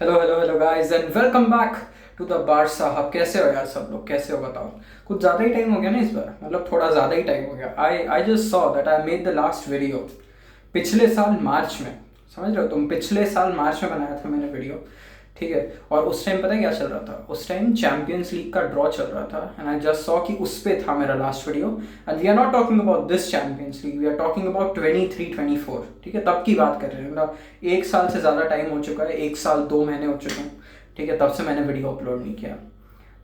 Hello guys and welcome back to the बार साहब। कैसे हो यार सब लोग, कैसे हो बताओ। कुछ ज़्यादा ही टाइम हो गया ना इस बार, मतलब थोड़ा ज़्यादा ही टाइम हो गया। I just saw that I made the last video पिछले साल मार्च में। समझ रहे हो तुम, पिछले साल मार्च में बनाया था मैंने वीडियो, ठीक है। और उस टाइम पता है क्या चल रहा था, उस टाइम चैंपियंस लीग का ड्रॉ चल रहा था एंड आई जस्ट सॉ कि उस पे था मेरा last video. And we are not talking about this Champions League, we are talking about 23-24, ठीक है। तब की बात कर रहे हैं, मतलब एक साल से ज़्यादा टाइम हो चुका है, एक साल 2 महीने हो चुके हैं, ठीक है। तब से मैंने वीडियो अपलोड नहीं किया।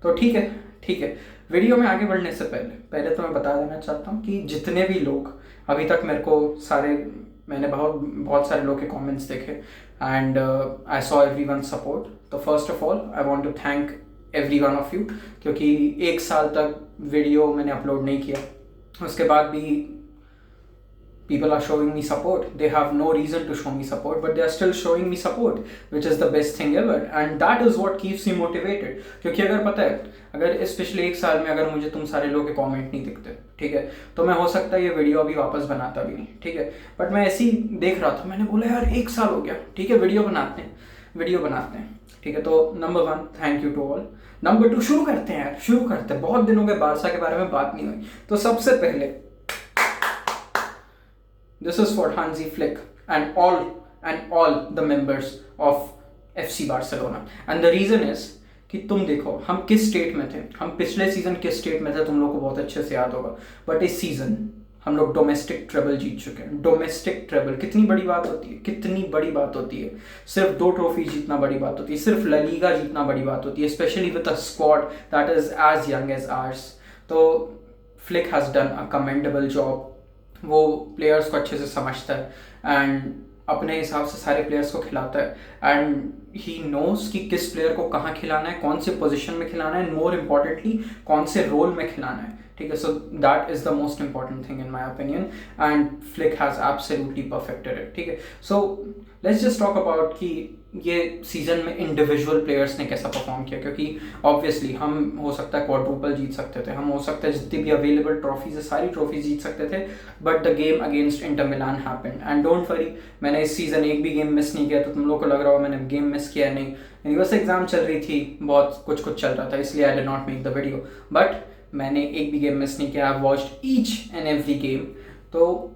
तो ठीक है, ठीक है। वीडियो में आगे बढ़ने से पहले पहले तो मैं बता देना चाहता हूँ कि जितने भी लोग अभी तक मेरे को सारे, मैंने बहुत बहुत सारे लोग के कमेंट्स देखे and I saw every one support. तो first of all I want to thank every one of you, क्योंकि एक साल तक वीडियो मैंने अपलोड नहीं किया, उसके बाद भी people are showing me support. They have no reason to show me support, but they are still showing me support, which is the best thing ever, and that is what keeps me motivated. क्योंकि अगर पता है, अगर इस पिछले एक साल में अगर मुझे तुम सारे लोग के कमेंट नहीं दिखते, ठीक है, तो मैं हो सकता है ये वीडियो अभी वापस बनाता भी नहीं, ठीक है। बट मैं ऐसे ही देख रहा था, मैंने बोला यार एक साल हो गया, ठीक है, वीडियो बनाते हैं, वीडियो बनाते हैं, ठीक है। तो number 1 thank you to all. Number 2 शुरू करते हैं यार, शुरू करते हैं। बहुत दिनों के बारसा के बारे में बात नहीं हुई, तो सबसे पहले this is for Hansi Flick and all the members of FC Barcelona. And the reason is कि तुम देखो हम किस स्टेट में थे, हम पिछले सीजन किस स्टेट में थे तुम लोग को बहुत अच्छे से याद होगा। बट इस सीजन हम लोग डोमेस्टिक ट्रेबल जीत चुके हैं। डोमेस्टिक ट्रेबल कितनी बड़ी बात होती है, कितनी बड़ी बात होती है। सिर्फ 2 ट्रॉफी जीतना बड़ी बात होती है, सिर्फ ला लीगा जीतना बड़ी बात होती है, specially with a squad that is as young as ours. तो Flick has done a commendable job. वो प्लेयर्स को अच्छे से समझता है एंड अपने हिसाब से सारे प्लेयर्स को खिलाता है एंड ही नोज कि किस प्लेयर को कहाँ खिलाना है, कौन से पोजीशन में खिलाना है, एंड मोर इम्पॉर्टेंटली कौन से रोल में खिलाना है, ठीक है। So that is the most important thing in my opinion and flick has absolutely perfected it, ठीक है। So let's just talk about कि ये सीजन में इंडिविजुअल प्लेयर्स ने कैसा परफॉर्म किया, क्योंकि ऑब्वियसली हम हो सकता है क्वाड्रुपल जीत सकते थे, हम हो सकता है जितनी भी अवेलेबल ट्रॉफीज है सारी ट्रॉफीज जीत सकते थे, but the game against Inter Milan happened and don't worry, मैंने इस सीजन एक भी गेम मिस नहीं किया। तो तुम लोग को लग रहा हो मैंने गेम मिस किया नहीं, यूनिवर्सिटी एग्जाम चल रही थी, बहुत कुछ चल रहा था, इसलिए I did not make the video, but मैंने एक भी गेम मिस नहीं किया। I watched each and every game. तो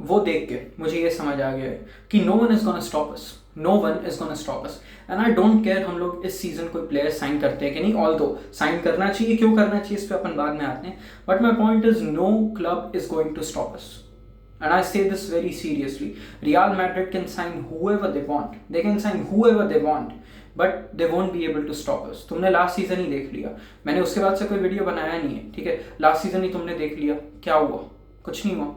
वो देख के मुझे ये समझ आ गया कि no one is gonna stop us, no one is gonna stop us and I don't care हम लोग इस सीजन कोई प्लेयर साइन करते हैं कि नहीं, ऑल दो साइन करना चाहिए, क्यों करना चाहिए इस पर अपन बाद में आते हैं, but my point is no club is going to stop us and I say this very seriously. Real Madrid can sign whoever they want, they can sign whoever they want, but they won't be able to stop us. तुमने last season ही देख लिया, मैंने उसके बाद से कोई video बनाया नहीं है, ठीक है। लास्ट सीजन ही तुमने देख लिया, क्या हुआ, कुछ नहीं हुआ।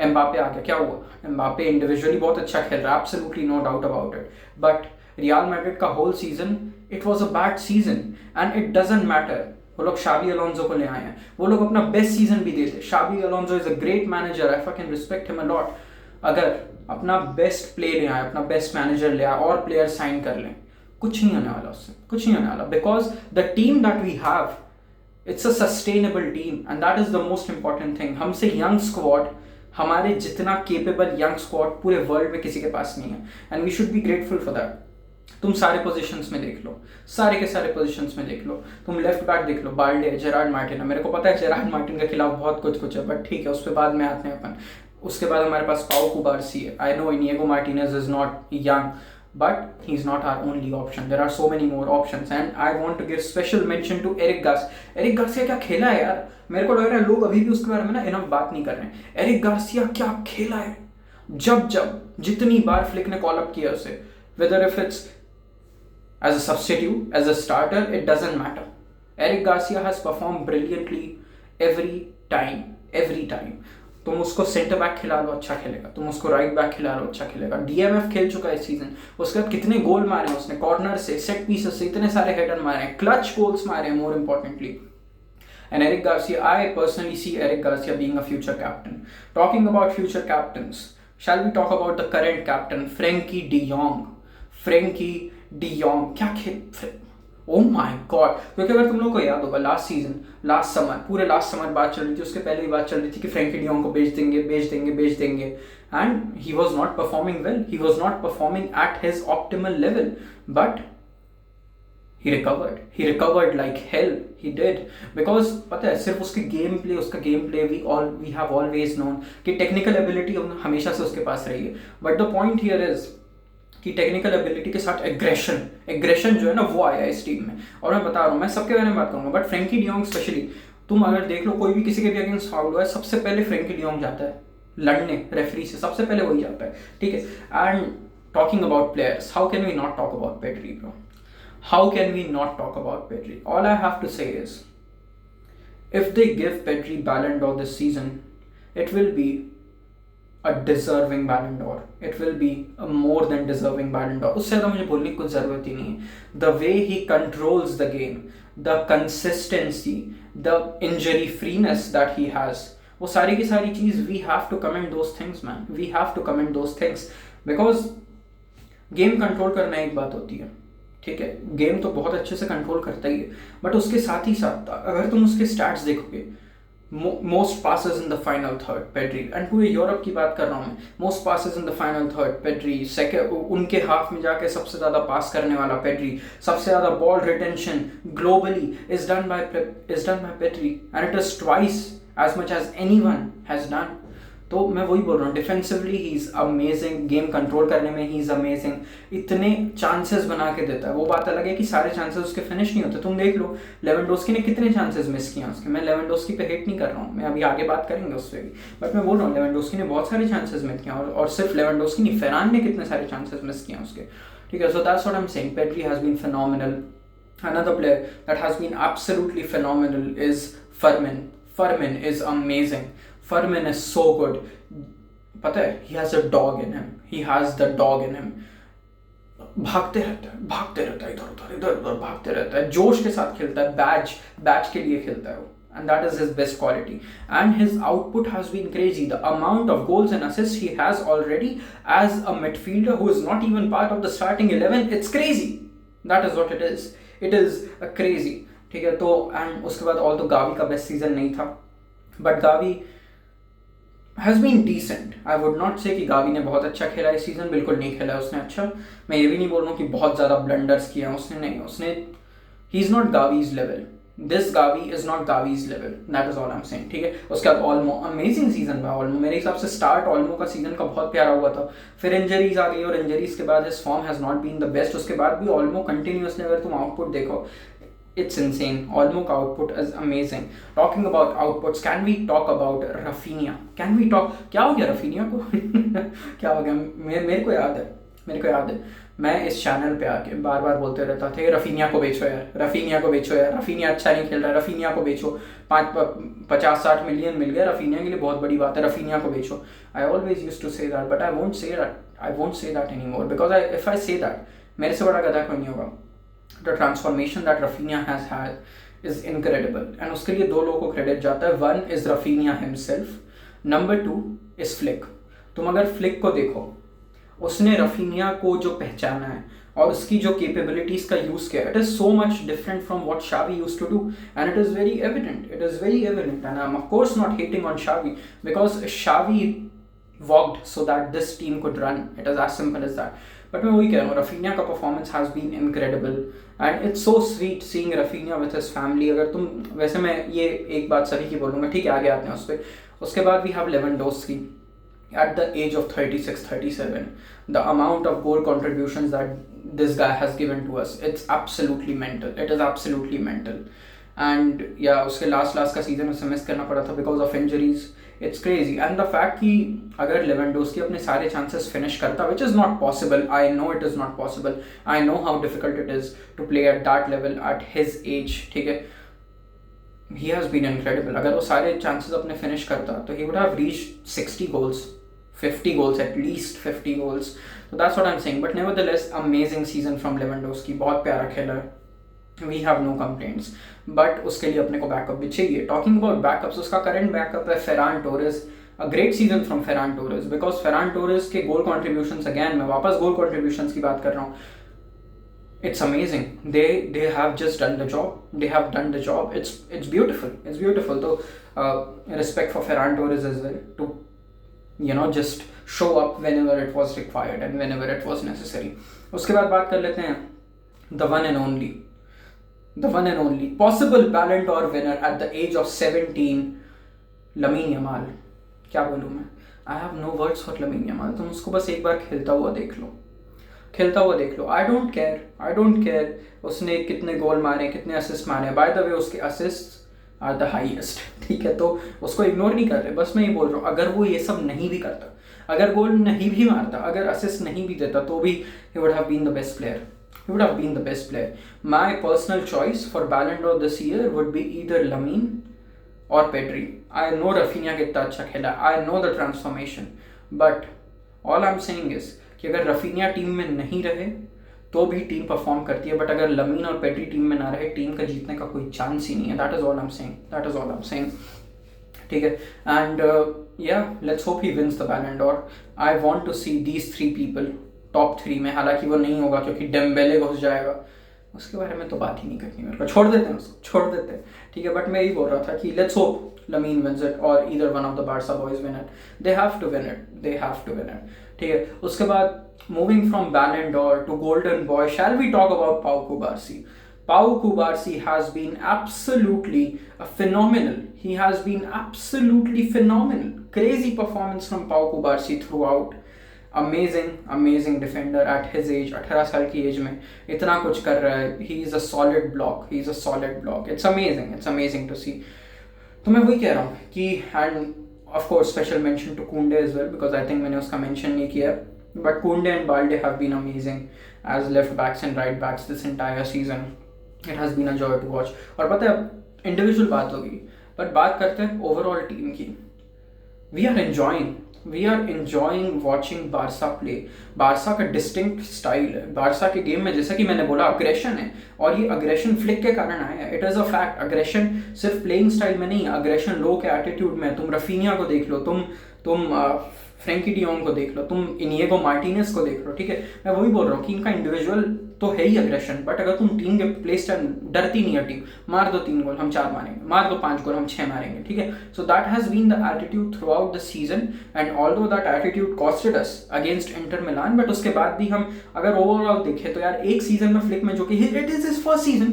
एम्बापे आ गया, क्या हुआ, एम्बापे इंडिविजुअली बहुत अच्छा खेल रहा है, absolutely no doubt about it, but Real Madrid का whole season it was a bad season and it doesn't matter. वो लोग शाबी अलोंसो को ले आए हैं, वो लोग अपना बेस्ट सीजन भी देते। Xabi Alonso is a great manager, I fucking respect him a lot. अगर अपना बेस्ट प्ले ले आए, अपना बेस्ट मैनेजर ले आए और प्लेयर साइन कर लें, कुछ नहीं होने वाला उससे, कुछ नहीं होने वाला, because the team that we have it's a sustainable team and that is the most important thing. हमसे यंग स्क्वाड, हमारे जितना केपेबल यंग स्क्वाड पूरे वर्ल्ड में किसी के पास नहीं है and we should be grateful for that. तुम सारे पोजीशंस में देख लो, सारे के सारे पोजीशंस में देख लो, तुम लेफ्ट बैक देख लो, बाल्डे, जेरार्ड मार्टिन है। मेरे को पता है जेरार्ड मार्टिन के खिलाफ बहुत कुछ है, बट ठीक है, उस पर बाद में आते हैं अपन। उसके बाद हमारे पास पाउ कुबार्सी है। I know Inigo Martinez is not young, but he's not our only option. There are so many more options and I want to give special mention to Eric Garcia. Eric Garcia क्या खेला है यार, मेरे को लग रहा है लोग अभी भी उसके बारे में ना इनफ बात नहीं कर रहे हैं। एरिक गार्सिया क्या खेला है, जब जितनी बार फ्लिक ने कॉल अप किया उसे, whether if it's as a substitute, as a starter, it doesn't matter. Eric Garcia has performed brilliantly every time. तुम उसको सेंटर बैक खिला लो अच्छा खेलेगा, तुम उसको राइट बैक खिला लो अच्छा खेलेगा। डीएमएफ खेल चुका है इस सीजन, उसके बाद कितने गोल मारे उसने, कॉर्नर से, सेट पीसेस से, इतने सारे हेडर मारे हैं, क्लच गोल्स मारे हैं more importantly. And Eric Garcia, I personally see Eric Garcia being a future captain. Talking about future captains, shall we talk about the current captain, Frenkie de Jong? Frenkie de Jong, क्या खेल, oh my God, क्योंकि अगर तुम लोग को याद होगा last summer, पूरे लास्ट समर बात चल रही थी, उसके पहले भी बात चल रही थी कि फ्रैंकी डियोंग को बेच देंगे, and he was not performing well, he was not performing at his optimal level, but he recovered like hell, he did, because पता है सिर्फ उसका game play we have always known कि टेक्निकल एबिलिटी हमेशा से उसके पास रही है, but the point here is कि टेक्निकल एबिलिटी के साथ एग्रेशन जो है ना वो आया इस टीम में। और मैं बता रहा हूँ, मैं सबके बारे में बात करूंगा, बट फ्रैंकी डियोंग स्पेशली, तुम अगर देख लो कोई भी किसी के भी अगेंस्ट फाउल हुआ है, सबसे पहले फ्रैंकी डियोंग जाता है लड़ने रेफरी से, सबसे पहले वही जाता है, ठीक है। And talking about players, how can we not talk about Pedri bro? How can we not talk about Pedri? All I have to say is, if they give Pedri Ballon d'Or this season, it will be a deserving Ballon d'Or. It will be a more than deserving Ballon d'Or. उससे ज़्यादा मुझे बोलने की कुछ ज़रूरत ही नहीं है। The way he controls the game, the consistency, the injury freeness that he has, वो सारी की सारी चीज़, we have to commend those things, man. We have to commend those things, because game control करना एक बात होती है, ठीक है, गेम तो बहुत अच्छे से कंट्रोल करता ही है, बट उसके साथ ही साथ अगर तुम उसके स्टैट्स देखोगे, most passes in the final third Pedri, and पूरे यूरोप की बात कर रहा हूँ मैं, most passes in the final third Pedri, second उनके हाफ में जाके सबसे ज़्यादा पास करने वाला पेड्री, सबसे ज़्यादा ball retention globally is done by Pedri, and it is twice as much as anyone has done. तो मैं वही बोल रहा हूँ, defensively he is amazing, game control करने में ही इज़ अमेजिंग, इतने चांसेस बना के देता है। वो बात अलग है कि सारे चांसेस उसके फिनिश नहीं होते, तुम देख लो लेवेंडोस्की ने कितने चांसेस मिस किए उसके, मैं लेवेंडोस्की पे हेट नहीं कर रहा हूँ, मैं अभी आगे बात करेंगे उस पर भी, बट मैं बोल रहा हूँ लेवेंडोस्की ने बहुत सारे चांसेस मिस किए, और सिर्फ लेवेंडोस्की नहीं, फेरान ने कितने सारे चांसेस मिस किए उसके, ठीक है। So that's what I am saying, Pedri has been phenomenal. Another player that has been absolutely phenomenal is Furman. Furman is amazing. Furman is so good. पता है, he has a dog in him. He has the dog in him. भागते रहता है इधर उधर भागते रहता है, जोश के साथ खेलता है, बैच के लिए खेलता है वो, and that is his best quality. And his output has been crazy. The amount of goals and assists he has already as a midfielder who is not even part of the starting 11, it's crazy. That is what it is. It is crazy. ठीक है, तो and उसके बाद all तो Gavi का best season नहीं था, but Gavi has been decent. I would not say कि गावी ने बहुत अच्छा खेला इस सीज़न, बिल्कुल नहीं खेला उसने अच्छा। मैं ये भी नहीं बोल रहा हूँ कि बहुत ज़्यादा ब्लंडर्स किया उसने, नहीं, उसने ही is not Gavi's level, this Gavi is not Gavi's level, that is all I am saying, ठीक है। उसके बाद ऑल्मो अमेजिंग सीजन था, ऑल्मो मेरे हिसाब से स्टार्ट ऑल्मो का सीजन का बहुत प्यारा हुआ था, फिर इंजरीज आ गई और इंजरीज के बाद his form has not been the best. उसके बाद भी ऑल्मो कंटिन्यूसली, अगर तुम आउटपुट देखो, it's insane. Olmo का output is amazing. Talking about outputs, can we talk about Rafinha? Can we talk? क्या हो गया Rafinha को? क्या हो गया? मेरे को याद है, मैं इस चैनल पे आके बार बार बोलते रहता था, रफीनिया को बेचो यार, रफीनिया अच्छा नहीं खेल रहा, रफीनिया को बेचो, 50-60 मिलियन मिल गया रफीनिया के लिए, बहुत बड़ी बात है, रफीनिया को बेचो। I always used to say that, but I won't say that anymore, because if I say that, मेरे से बड़ा गधा कोई नहीं होगा। The transformation that Rafinha has had is incredible, and उसके लिए दो लोगों को क्रेडिट जाता है। One is Rafinha himself, number 2 is Flick. तुम अगर फ्लिक को देखो, उसने रफीनिया को जो पहचाना है और उसकी जो कैपेबिलिटीज का यूज किया, it is so much different from what Xavi used to do, and it is very evident, and I am of course not hating on Xavi, because Xavi walked so that this team could run. It is as simple as that. But मैं वही कह रहा हूँ, Raphinha का performance has been incredible, and it's so sweet seeing Raphinha with his family. अगर तुम, वैसे मैं ये एक बात सभी की बोलूँगा, ठीक है, आगे आते हैं उस पर। उसके बाद we have Lewandowski at the age of 36-37, the amount of goal contributions that this guy has given to us, it's absolutely mental. It is absolutely mental. And yeah, उसके लास्ट का सीजन उसे मिस करना पड़ा था because of injuries. It's crazy, and the fact कि अगर Lewandowski अपने सारे चांसेस फिनिश करता, which is not possible, I know it is not possible, I know how difficult it is to play at that level at his age, ठीक है। He has been incredible. अगर वो सारे chances अपने finish करता तो he would have reached 60 goals, 50 goals, at least 50 goals. So that's what I'm saying. But nevertheless, amazing season from Lewandowski. बहुत प्यारा खेला है. We have no complaints. But उसके लिए अपने को बैकअप भी चाहिए. Talking about backups, उसका current backup है Ferran Torres. A great season from Ferran Torres, because Ferran Torres के goal contributions, again मैं वापस goal contributions की बात कर रहा हूँ, it's amazing. They have just done the job. They have done the job. It's beautiful. It's beautiful. So respect for Ferran Torres as well to just show up whenever it was required and whenever it was necessary. उसके बाद बात कर लेते हैं the one and only possible Ballon d'Or winner at the age of 17, Lamine Yamal. क्या बोलूँ मैं? I have no words for Lamine Yamal. तुम उसको बस एक बार खेलता हुआ देख लो. आई डोंट केयर उसने कितने गोल मारे, कितने असिस्ट मारे. बाय द वे उसके असिस्ट आर द हाईएस्ट. ठीक है, तो उसको इग्नोर नहीं कर रहे. बस मैं ये बोल रहा हूँ, अगर वो ये सब नहीं भी करता, अगर गोल नहीं भी मारता, अगर असिस्ट नहीं भी देता, तो भी he would have been the best player. My personal choice for Ballon d'Or this year would be either Lamine और पेड्री. आई नो रफीनिया कितना अच्छा खेला, I know the transformation, but all I am saying is कि अगर Raphinha team में नहीं रहे तो भी टीम परफॉर्म करती है, बट अगर लमीन और पेड्री टीम में ना रहे, टीम का जीतने का कोई चांस ही नहीं है. That is all I am saying. ठीक है, and let's hope he wins the Ballon d'Or. I want to see these 3 people top 3 में. हालांकि वो नहीं होगा क्योंकि डेम्बेले घुस जाएगा, उसके बारे में तो बात ही नहीं करनी मेरे को. छोड़ देते हैं. ठीक है, बट मैं यही बोल रहा था कि let's hope Lamine wins it or either one of the Barca boys win it. They have to win it. ठीक है, उसके बाद moving from Ballon d'Or to Golden Boy, shall we talk about Pau Cubarsí? Pau Cubarsí has been absolutely phenomenal. He has been absolutely phenomenal. Crazy performance from Pau Cubarsí throughout. Amazing defender at his age. 18 साल की as में इतना कुछ कर रहा है. He is a solid block. It's amazing to see. तो मैं वही कह रहा हूँ कि and of course special mention to Kounde as well, because I think मैंने उसका मेंशन नहीं किया, but Kounde and Balde have been amazing as left backs and right backs this entire season. It has been a joy to watch. और पता है, अब individual बात होगी, बट बात करते हैं ओवरऑल टीम की. We are enjoying watching Barca play. Barca का डिस्टिंक्ट स्टाइल है. बारसा के गेम में जैसा कि मैंने बोला अग्रेशन है, और ये अग्रेशन फ्लिक के कारण आया है. It is a fact. Aggression सिर्फ प्लेइंग स्टाइल में नहीं है, अग्रेशन लो के एटीट्यूड में. तुम रफीनिया को देख लो, तुम फ्रेंकी डियोंग को देख लो, तुम इनिएगो मार्टिनेज को देख लो. ठीक है, मैं वही बोल रहा हूँ कि इनका इंडिविजुअल तो है ही अग्रेशन, बट अगर तुम टीम के प्ले स्टाइल, डरती नहीं है टीम. मार दो 3 गोल हम 4 मारेंगे, मार दो 5 गोल हम 6 मारेंगे. ठीक है, so that has been the attitude throughout the season, and although that attitude costed us against Inter Milan, but उसके बाद भी हम अगर ओवरऑल देखें तो यार एक सीजन में फ्लिक में, जो कि it is his first season,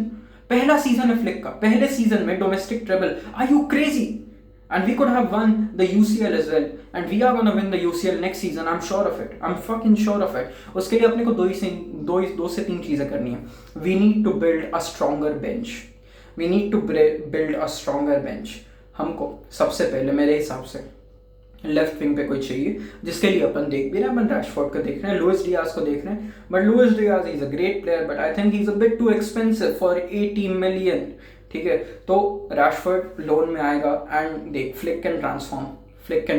पहला सीजन है फ्लिक का, पहले सीजन में domestic treble. Are you crazy? And we could have won the UCL as well, and we are going to win the UCL next season. I'm sure of it. I'm fucking sure of it. उसके लिए अपने को दो से तीन चीज़ें करनी है. We need to build a stronger bench. हमको सबसे पहले मेरे हिसाब से लेफ्ट विंग पे कोई चाहिए, जिसके लिए अपन देख भी रहे हैं. अपन रैशफोर्ड को देख रहे हैं, लुइस डियाज को देख रहे हैं, but Luis Diaz is a great player, but I think he is a bit too expensive for 80 million. ठीक है, तो रैशफोर्ड लोन में आएगा, एंड देख flick can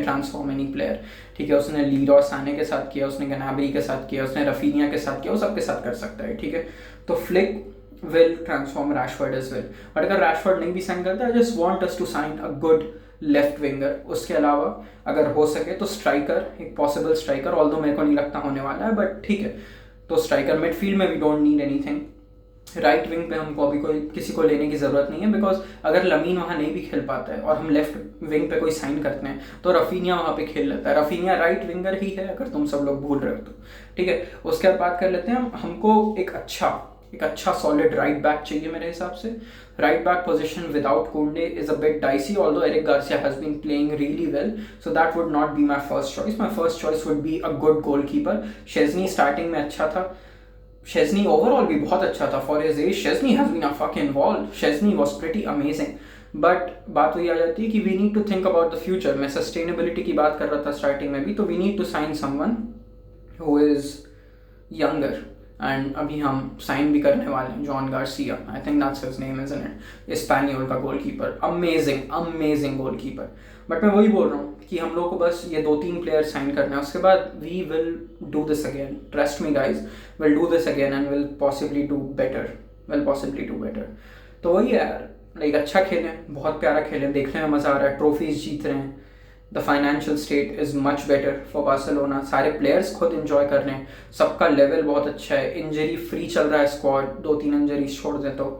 transform any player. ठीक है, उसने लीरोय साने के साथ किया, उसने गनाबरी के साथ किया, उसने रफीनिया के साथ किया, वो सबके साथ कर सकता है. ठीक है, तो flick will transform Rashford as well. But अगर Rashford नहीं भी साइन करता, I just want us to sign a good left winger. उसके अलावा अगर हो सके तो स्ट्राइकर, एक पॉसिबल स्ट्राइकर, ऑल्दो मेरे को नहीं लगता होने वाला है, बट ठीक है, तो स्ट्राइकर. मिडफील्ड में we don't need anything. Right wing पे हमको अभी कोई किसी को लेने की ज़रूरत नहीं है, बिकॉज अगर लमीन वहाँ नहीं भी खेल पाता है और हम लेफ्ट विंग पे कोई साइन करते हैं तो रफीनिया वहाँ पे खेल लेता है. रफीनिया राइट विंगर ही है, अगर तुम सब लोग भूल रहे हो तो. ठीक है, उसके बाद बात कर लेते हैं. हमको एक अच्छा सॉलिड राइट बैक चाहिए मेरे हिसाब से. Right back position without Kounde is a bit dicey, although Eric Garcia has been playing really well, so that would not be my first choice. My first choice would be a good goalkeeper. Szczesny starting में अच्छा था, Szczesny overall भी बहुत अच्छा था for his age. Szczesny has been a fucking wall. Szczesny was pretty amazing, but बात वही आ जाती है कि we need to think about the future. मैं सस्टेनेबिलिटी की बात कर रहा था स्टार्टिंग में भी, तो we need to sign someone who is younger, and अभी हम साइन भी करने वाले हैं Joan Garcia. I think that's his name, isn't it? Espanyol का गोलकीपर, अमेजिंग गोलकीपर. बट मैं वही बोल रहा हूँ कि हम लोग को बस ये 2-3 प्लेयर साइन करने हैं, उसके बाद we will do this again. Trust me guys, will do this again and will possibly do better. तो वही है यार, लाइक अच्छा खेलें, बहुत प्यारा खेलें, देखने में मज़ा आ रहा है, ट्रॉफीज जीत रहे हैं, the financial state is much better for Barcelona, सारे प्लेयर्स खुद इंजॉय कर रहे हैं, सबका लेवल बहुत अच्छा है, इंजरी फ्री चल रहा है स्क्वाड, 2-3 इंजरीज छोड़ दें तो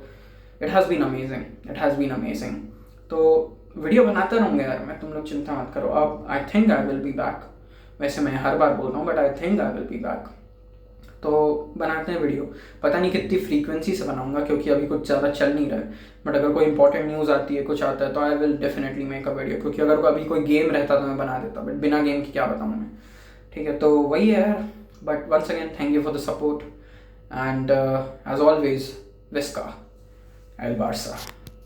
it has been amazing, it has been amazing. तो वीडियो बनाता रहूँगा यार मैं, तुम लोग चिंता मत करो। अब I think I will be back, वैसे मैं हर बार बोल रहा हूँ but I think I will be back. तो बनाते हैं वीडियो, पता नहीं कितनी फ्रीक्वेंसी से बनाऊंगा क्योंकि अभी कुछ ज़्यादा चल नहीं रहा है, बट अगर कोई इंपॉर्टेंट न्यूज़ आती है, कुछ आता है तो I will definitely make a video, क्योंकि अगर अभी कोई गेम रहता तो मैं बना देता, बट बिना गेम की क्या बताऊँ मैं। ठीक है, तो वही है यार, but once again thank you for the support and as always visca el Barca.